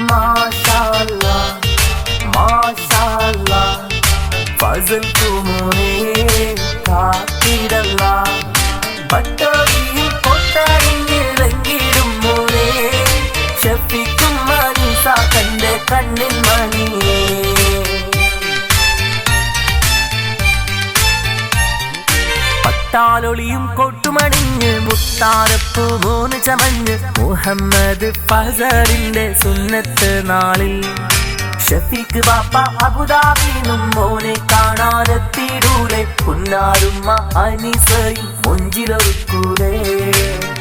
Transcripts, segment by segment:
മാഷാഅല്ലാ മാഷാഅല്ലാ ഫസൽ കുമോനെ കാത്തിടല്ല പട്ടോടിയിൽ കൊട്ടറിഞ്ഞിറങ്ങിടും മോനെ ഷഫീഖും മനീസ കണ്ട് കണ്ണിൽ മണിയേ പട്ടാലൊളിയും കൊട്ടുമണിഞ്ഞ് മുത്താരപ്പൂ മോന് ചമഞ്ഞ് മുഹമ്മദ് ഫസലിന്റെ സുന്നത്ത് നാളിൽ ഷഫീഖ് ബാപ്പ അബുദാബിന്നും മോനെ കാണാനെത്തിടൂലെ പുന്നാരുമ്മ അനീസയും മൊഞ്ചിലൊരുക്കൂലേ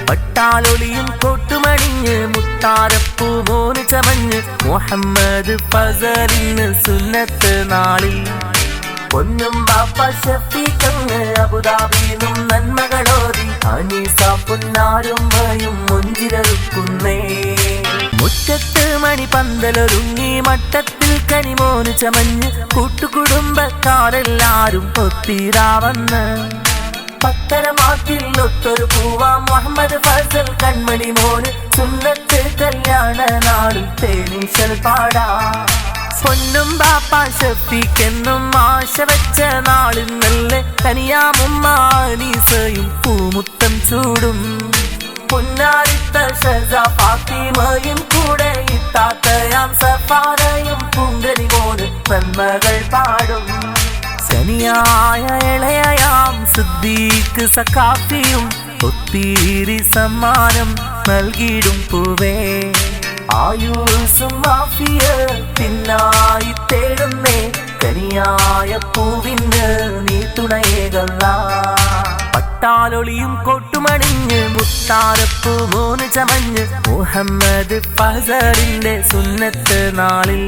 പട്ടാലൊളിയും കൊട്ടുമണിഞ്ഞ് മുത്താരപ്പൂ മോന് ചമഞ്ഞ് മുഹമ്മദ് ഫസലിന് സുന്നത്ത് നാളിൽ പൊന്നും ബാപ്പ ഷഫീഖങ്ങ് അബുദാബിന്നും നന്മകളോതി അനീസ പുന്നാരുമ്മയും മൊഞ്ചിലൊരുക്കുന്നേ മുറ്റത്ത് മണിപന്തലൊരുങ്ങി മട്ടത്തിൽ കനിമോന് ചമഞ്ഞ് കൂട്ടുകുടുംബക്കാരെല്ലാരും ഒത്തിരാവന്ന് പത്തരമാറ്റിൽ ഒത്തൊരു പൂവാം മുഹമ്മദ് ഫസൽ കൺമണി മോന് സുന്നത്ത് കല്യാണ നാളിൽ തേനീശൽ പാടാ പൊന്നും ബാപ്പ ഷഫീഖെന്നും ആശ വെച്ച നാളിൽ നല്ല കനിയാമുമ്മ അനീസയും പൂമുത്തം ചൂടും പൊന്നാരിത്ത ഷഹസ ഫാത്തിമയും കൂടെ ഇത്താത്തയാം സഫാരയും പൂങ്കനി മോന് നന്മകൾ പാടും സനിയായ ഇളയാം സിദ്ദീഖ് സഖാഫിയും ഒത്തിരി സമ്മാനം നൽകിയിടും പൂവേ ആയുസ്സും ആഫിയത്തിനായി തേടുന്നേ കനിയായ പൂവിന് നീ തുണയേകല്ല പട്ടാലൊളിയും കൊട്ടുമണിഞ്ഞ് മുത്താരപ്പൂ മോന് ചമഞ്ഞ് മുഹമ്മദ് ഫസലിന്റെ സുന്നത്ത് നാളിൽ